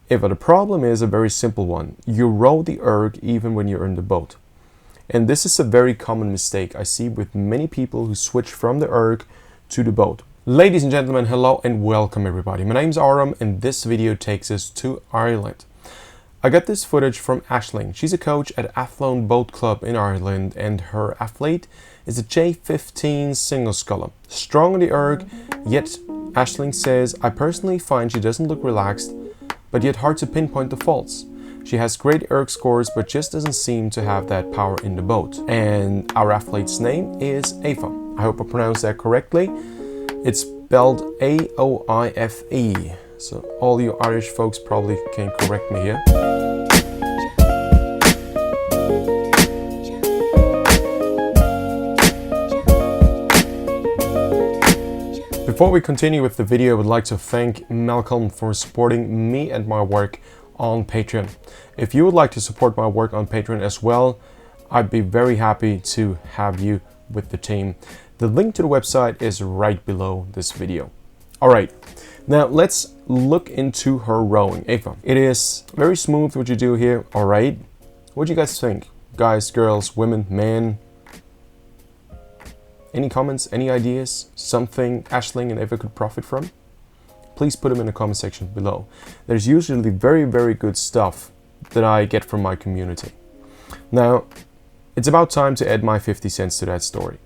Aoife, the problem is a very simple one. You row the erg even when you're in the boat. And this is a very common mistake I see with many people who switch from the erg to the boat. Ladies and gentlemen, hello and welcome everybody. My name's Aram and this video takes us to Ireland. I got this footage from Ashling. She's a coach at Athlone Boat Club in Ireland and her athlete is a J15 single sculler. Strong on the erg, yet Ashling says, I personally find she doesn't look relaxed, but yet hard to pinpoint the faults. She has great erg scores, but just doesn't seem to have that power in the boat. And our athlete's name is Aoife. I hope I pronounced that correctly. It's spelled Aoife. So all you Irish folks probably can correct me here. Before we continue with the video, I would like to thank Malcolm for supporting me and my work on Patreon. If you would like to support my work on Patreon as well, I'd be very happy to have you with the team. The link to the website is right below this video. Alright, now let's look into her rowing. Aoife, it is very smooth what you do here, alright? What do you guys think? Guys, girls, women, men? Any comments, any ideas? Something Ashling and Aoife could profit from? Please put them in the comment section below. There's usually very good stuff that I get from my community. Now, it's about time to add my 50 cents to that story.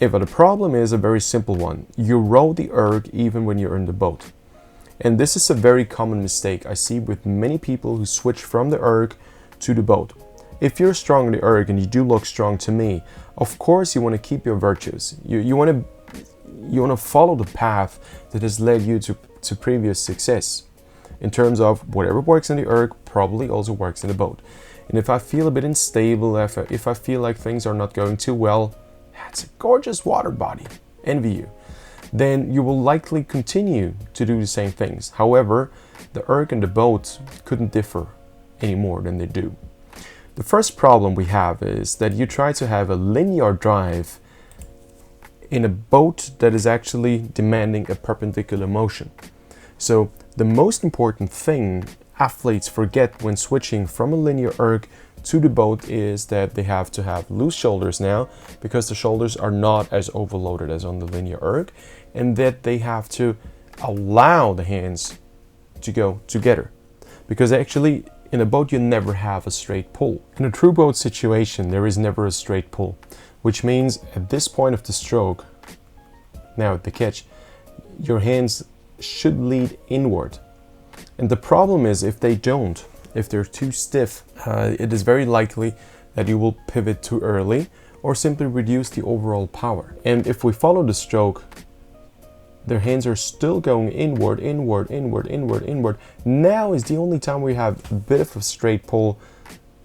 Aoife, the problem is a very simple one. You row the erg even when you're in the boat. And this is a very common mistake I see with many people who switch from the erg to the boat. If you're strong in the erg, and you do look strong to me, of course you want to keep your virtues. You want to follow the path that has led you to previous success. In terms of whatever works in the erg probably also works in the boat. And if I feel a bit unstable, if I feel like things are not going too well, it's a gorgeous water body, envy you, then you will likely continue to do the same things. However, the erg and the boat couldn't differ any more than they do. The first problem we have is that you try to have a linear drive in a boat that is actually demanding a perpendicular motion. So the most important thing athletes forget when switching from a linear erg to the boat is that they have to have loose shoulders now, because the shoulders are not as overloaded as on the linear erg, and that they have to allow the hands to go together, because actually in a boat you never have a straight pull. In a true boat situation there is never a straight pull, which means at this point of the stroke, now at the catch, your hands should lead inward. And the problem is if they don't, if they're too stiff, it is very likely that you will pivot too early or simply reduce the overall power. And if we follow the stroke, their hands are still going inward. Now is the only time we have a bit of a straight pull.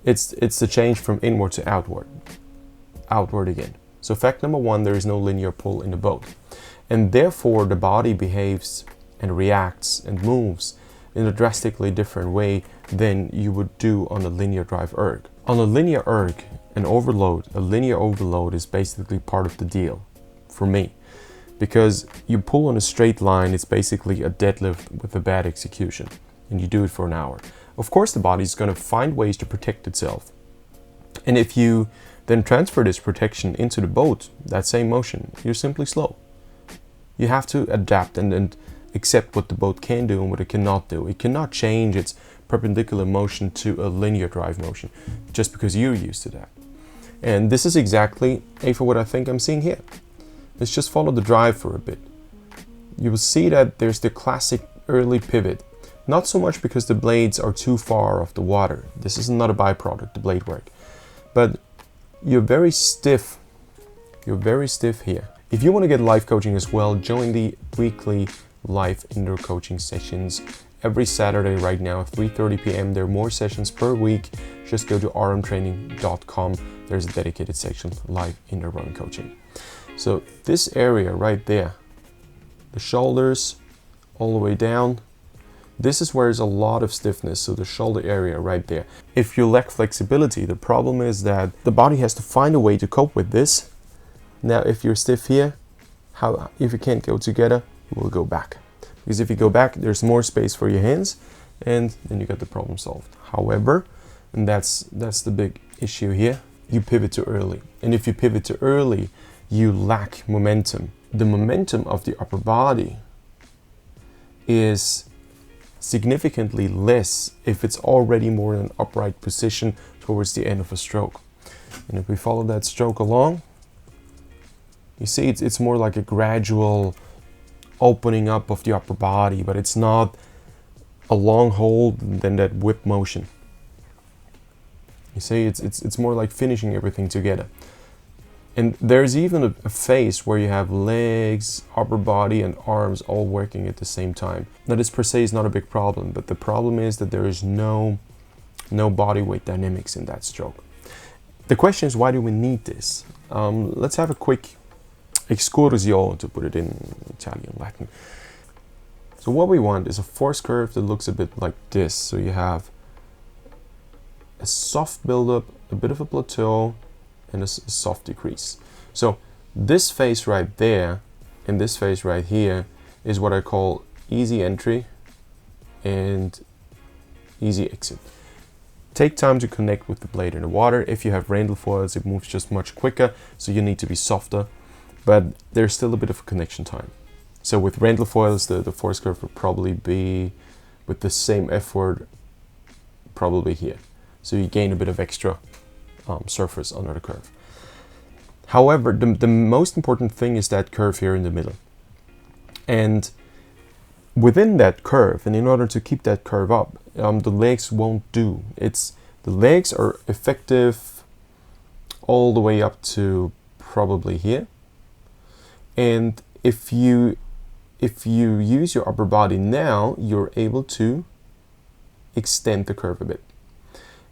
It's the change from inward to outward again. So fact number one, there is no linear pull in the boat. And therefore the body behaves and reacts and moves in a drastically different way than you would do on a linear drive erg. On a linear erg, a linear overload is basically part of the deal for me. Because you pull on a straight line, it's basically a deadlift with a bad execution. And you do it for an hour. Of course the body is going to find ways to protect itself. And if you then transfer this protection into the boat, that same motion, you're simply slow. You have to adapt and accept what the boat can do and what it cannot do. It cannot change its perpendicular motion to a linear drive motion just because you're used to that. And this is exactly, Aoife, what I think I'm seeing here. Let's just follow the drive for a bit. You will see that there's the classic early pivot. Not so much because the blades are too far off the water. This is not a byproduct, the blade work. But you're very stiff. You're very stiff here. If you want to get live coaching as well, join the weekly live indoor coaching sessions every Saturday right now at 3:30 p.m. There are more sessions per week. Just go to rmtraining.com. There's a dedicated section, live indoor rowing coaching. So this area right there, the shoulders all the way down, this is where there's a lot of stiffness, so the shoulder area right there. If you lack flexibility, the problem is that the body has to find a way to cope with this. Now if you're stiff here, if you can't go together, you will go back. Because if you go back, there's more space for your hands, and then you got the problem solved. However, and that's the big issue here, you pivot too early. And if you pivot too early, you lack momentum. The momentum of the upper body is significantly less if it's already more in an upright position towards the end of a stroke. And if we follow that stroke along, you see it's more like a gradual opening up of the upper body, but it's not a long hold than that whip motion. You see, it's more like finishing everything together. And there's even a phase where you have legs, upper body, and arms all working at the same time. Now, this per se is not a big problem, but the problem is that there is no body weight dynamics in that stroke. The question is, why do we need this? Let's have a quick excursio, to put it in Italian, Latin. So what we want is a force curve that looks a bit like this. So you have a soft buildup, a bit of a plateau, and a soft decrease. So this phase right there and this phase right here is what I call easy entry and easy exit. Take time to connect with the blade in the water. If you have Randall foils, it moves just much quicker, so you need to be softer, but there's still a bit of a connection time. So with Randall foils, the force curve would probably be, with the same effort, probably here. So you gain a bit of extra surface under the curve. However, the most important thing is that curve here in the middle. And within that curve, and in order to keep that curve up, the legs won't do. The legs are effective all the way up to probably here. And if you use your upper body now, you're able to extend the curve a bit.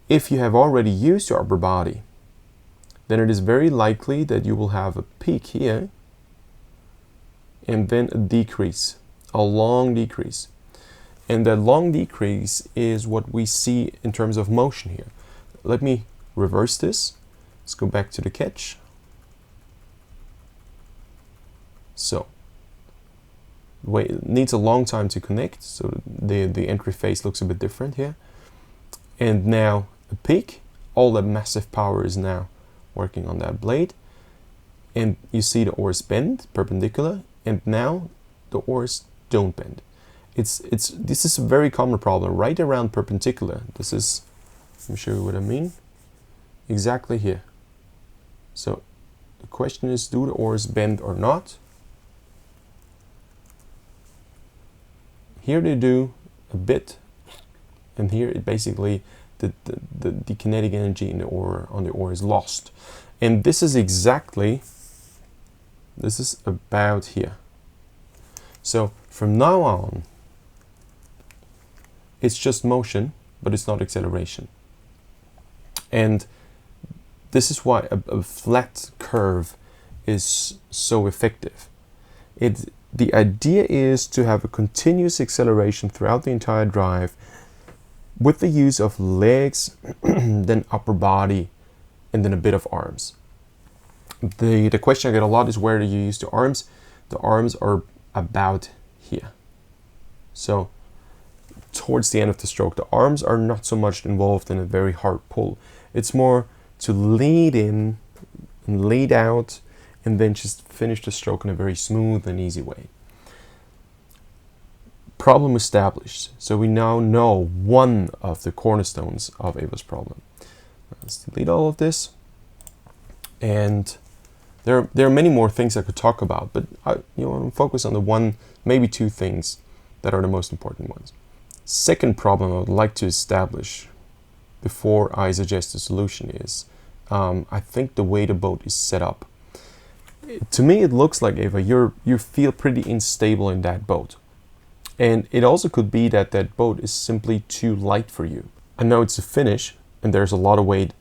If you have already used your upper body, then it is very likely that you will have a peak here and then a decrease, a long decrease. And that long decrease is what we see in terms of motion here. Let me reverse this. Let's go back to the catch. So, it needs a long time to connect, so the entry phase looks a bit different here. And now a peak, all that massive power is now working on that blade. And you see the oars bend perpendicular, and now the oars don't bend. This is a very common problem right around perpendicular. Let me show you what I mean. Exactly here. So the question is, do the oars bend or not? Here they do a bit, and here it basically the kinetic energy in on the oar is lost. And this is about here. So from now on, it's just motion, but it's not acceleration. And this is why a flat curve is so effective. The idea is to have a continuous acceleration throughout the entire drive with the use of legs, then upper body, and then a bit of arms. The question I get a lot is, where do you use the arms? The arms are about here. So towards the end of the stroke, the arms are not so much involved in a very hard pull. It's more to lead in and lead out and then just finish the stroke in a very smooth and easy way. Problem established. So we now know one of the cornerstones of Aoife's problem. Let's delete all of this. And there are many more things I could talk about, but I want to focus on the one, maybe two things that are the most important ones. Second problem I would like to establish before I suggest a solution is, I think the way the boat is set up. To me, it looks like, Aoife, you feel pretty unstable in that boat. And it also could be that that boat is simply too light for you. I know it's a finish and there's a lot of weight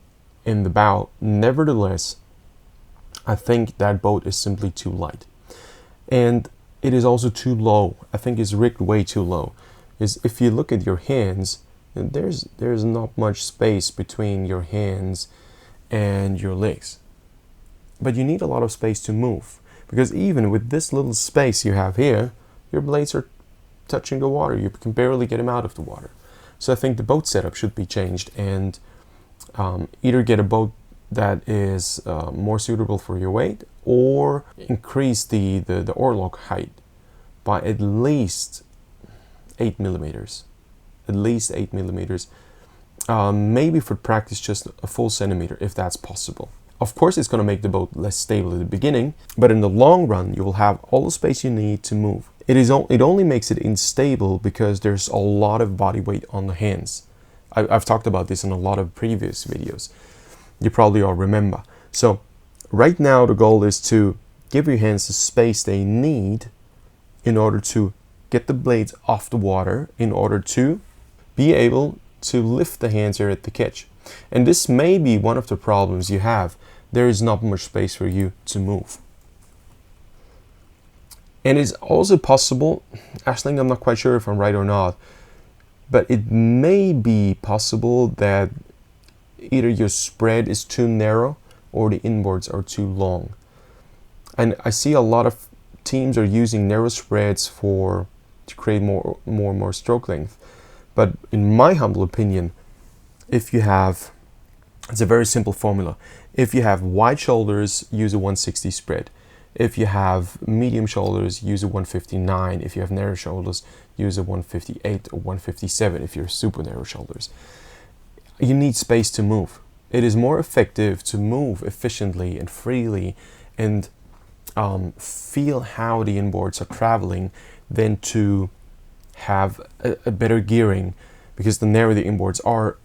in the bow. Nevertheless, I think that boat is simply too light. And it is also too low. I think it's rigged way too low. If you look at your hands, there's not much space between your hands and your legs. But you need a lot of space to move. Because even with this little space you have here, your blades are touching the water. You can barely get them out of the water. So I think the boat setup should be changed, and either get a boat that is more suitable for your weight, or increase the oarlock height by at least 8 millimeters. At least 8 millimeters. Maybe for practice just a full centimeter, if that's possible. Of course, it's going to make the boat less stable at the beginning, but in the long run, you will have all the space you need to move. It only makes it unstable because there's a lot of body weight on the hands. I've talked about this in a lot of previous videos. You probably all remember. So right now the goal is to give your hands the space they need in order to get the blades off the water, in order to be able to lift the hands here at the catch. And this may be one of the problems you have. There is not much space for you to move. And it's also possible, Ashling, I'm not quite sure if I'm right or not, but it may be possible that either your spread is too narrow or the inboards are too long. And I see a lot of teams are using narrow spreads to create more stroke length. But in my humble opinion, it's a very simple formula. If you have wide shoulders, use a 160 spread. If you have medium shoulders, use a 159. If you have narrow shoulders, use a 158 or 157 if you're super narrow shoulders. You need space to move. It is more effective to move efficiently and freely and feel how the inboards are traveling than to have a better gearing, because the narrower the inboards are,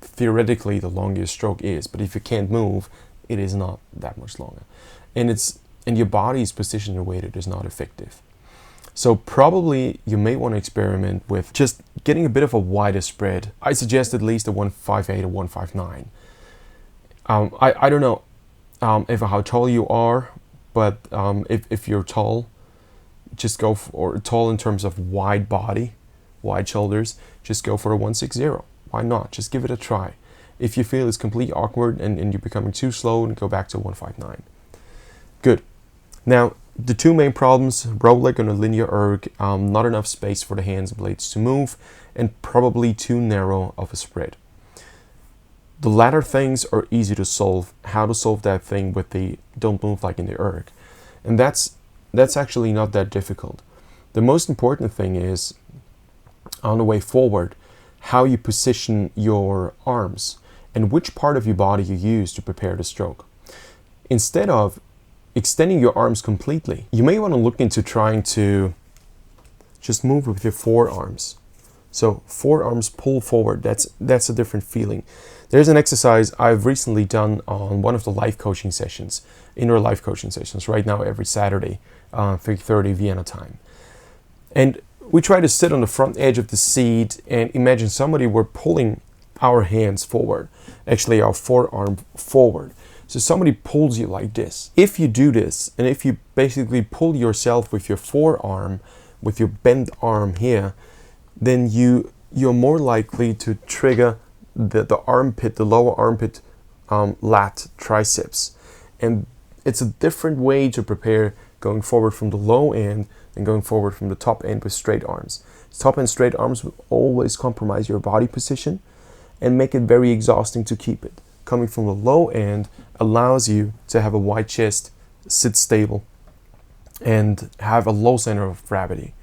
theoretically the longer your stroke is. But if you can't move, it is not that much longer. And your body's position and weight is not effective. So probably you may want to experiment with just getting a bit of a wider spread. I suggest at least a 158 or 159. I don't know how tall you are, but if you're tall, just go for tall in terms of wide body, wide shoulders, just go for a 160. Why not? Just give it a try. If you feel it's completely awkward and you're becoming too slow, go back to 159. Good. Now, the two main problems, row leg and a linear erg, not enough space for the hands and blades to move, and probably too narrow of a spread. The latter things are easy to solve. How to solve that thing with the don't move like in the erg. And that's actually not that difficult. The most important thing is, on the way forward, how you position your arms and which part of your body you use to prepare the stroke. Instead of extending your arms completely, you may want to look into trying to just move with your forearms. So forearms pull forward, that's a different feeling. There's an exercise I've recently done on one of the life coaching sessions, indoor life coaching sessions, right now every Saturday, 3:30 Vienna time. And we try to sit on the front edge of the seat and imagine somebody were pulling our hands forward, actually our forearm forward. So somebody pulls you like this. If you do this, and if you basically pull yourself with your forearm, with your bent arm here, then you're more likely to trigger the armpit, the lower armpit lat triceps. And it's a different way to prepare going forward from the low end than going forward from the top end with straight arms. Top end straight arms will always compromise your body position and make it very exhausting to keep it. Coming from the low end allows you to have a wide chest, sit stable, and have a low center of gravity.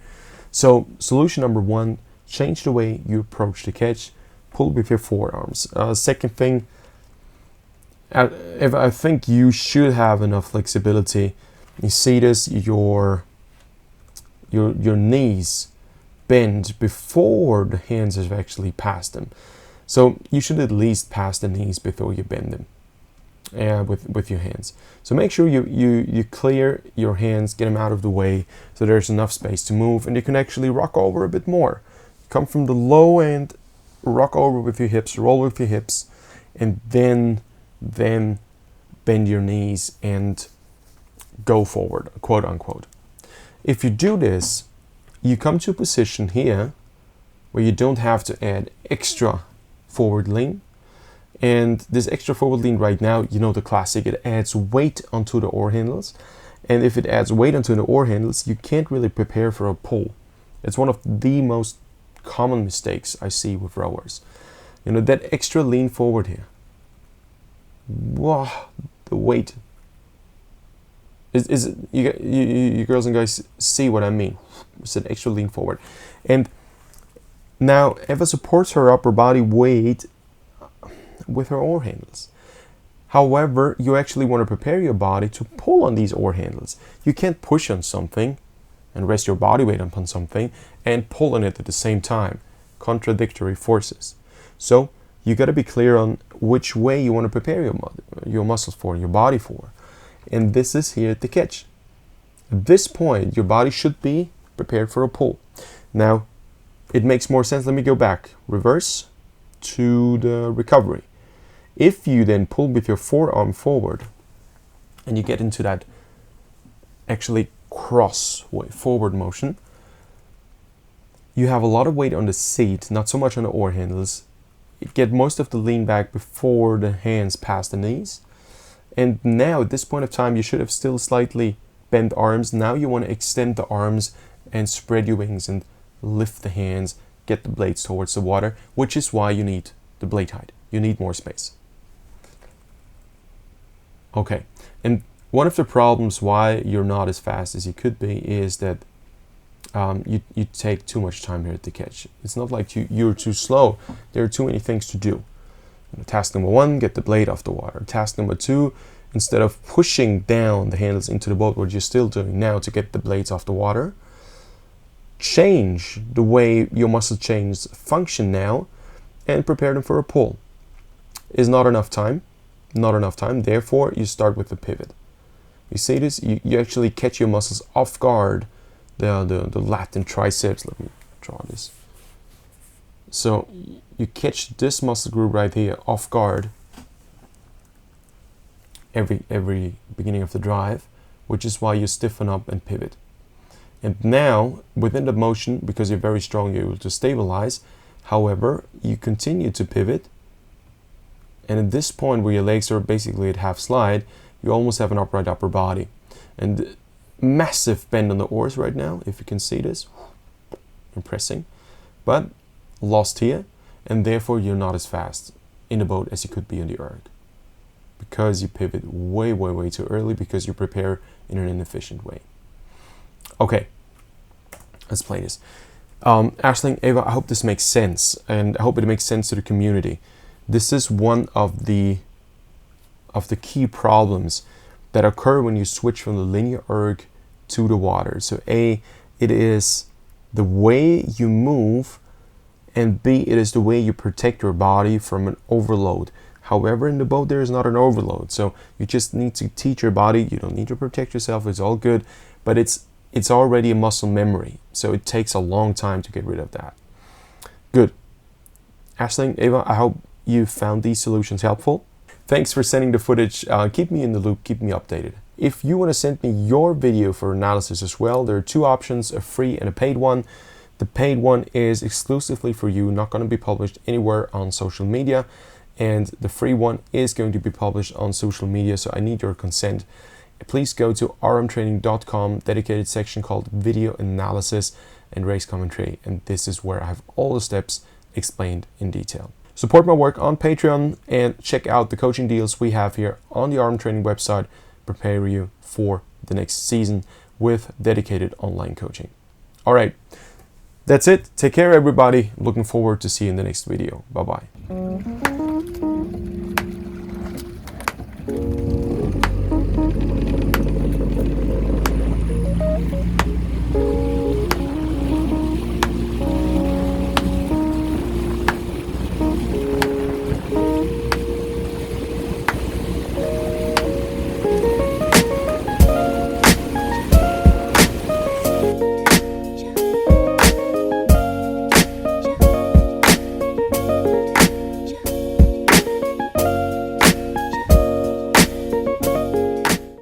So solution number one, change the way you approach the catch. Pull with your forearms. Second thing, I think you should have enough flexibility. You see this, your knees bend before the hands have actually passed them. So you should at least pass the knees before you bend them with your hands. So make sure you clear your hands, get them out of the way so there's enough space to move and you can actually rock over a bit more. Come from the low end, rock over with your hips, roll with your hips, and then bend your knees and go forward, quote unquote. If you do this, you come to a position here where you don't have to add extra forward lean. And this extra forward lean right now, you know the classic, it adds weight onto the oar handles. And if it adds weight onto the oar handles, you can't really prepare for a pull. It's one of the most common mistakes I see with rowers. You know, that extra lean forward here. Wow, the weight. You girls and guys see what I mean? It's an extra lean forward. And now Eva supports her upper body weight with her oar handles. However, you actually want to prepare your body to pull on these oar handles. You can't push on something and rest your body weight upon something and pull on it at the same time. Contradictory forces. So you got to be clear on which way you want to prepare your muscles for, your body for. And this is here the catch. At this point, your body should be prepared for a pull. Now, it makes more sense. Let me go back. Reverse to the recovery. If you then pull with your forearm forward and you get into that actually cross way forward motion, you have a lot of weight on the seat, not so much on the oar handles. You get most of the lean back before the hands pass the knees. And now at this point of time, you should have still slightly bent arms. Now you want to extend the arms and spread your wings and lift the hands, get the blades towards the water, which is why you need the blade height. You need more space. Okay, and one of the problems why you're not as fast as you could be is that you take too much time here at the catch. It's not like you're too slow. There are too many things to do. Task number 1, get the blade off the water. Task number 2, instead of pushing down the handles into the boat, what you're still doing now to get the blades off the water, change the way your muscle chains function now and prepare them for a pull. Is not enough time. Not enough time. Therefore, you start with the pivot. You see this? You actually catch your muscles off guard. The lat and triceps. Let me draw this. So you catch this muscle group right here off guard every beginning of the drive, which is why you stiffen up and pivot. And now, within the motion, because you're very strong, you're able to stabilize. However, you continue to pivot. And at this point where your legs are basically at half slide, you almost have an upright upper body. And massive bend on the oars right now, if you can see this. Impressing. But lost here, and therefore you're not as fast in the boat as you could be in the erg. Because you pivot way, way, way too early, because you prepare in an inefficient way. Okay, let's play this. Ashling, Eva, I hope this makes sense, and I hope it makes sense to the community. This is one of the key problems that occur when you switch from the linear erg to the water. So A, it is the way you move, and B, it is the way you protect your body from an overload. However, in the boat, there is not an overload. So you just need to teach your body. You don't need to protect yourself. It's all good. But it's already a muscle memory. So it takes a long time to get rid of that. Good. Ashling, Eva, I hope you found these solutions helpful. Thanks for sending the footage. Keep me in the loop. Keep me updated. If you want to send me your video for analysis as well, there are 2 options, a free and a paid one. The paid one is exclusively for you, not going to be published anywhere on social media. And the free one is going to be published on social media, so I need your consent. Please go to rmtraining.com, dedicated section called Video Analysis and Race Commentary. And this is where I have all the steps explained in detail. Support my work on Patreon and check out the coaching deals we have here on the RM Training website. Prepare you for the next season with dedicated online coaching. All right. That's it. Take care, everybody. Looking forward to seeing you in the next video. Bye-bye.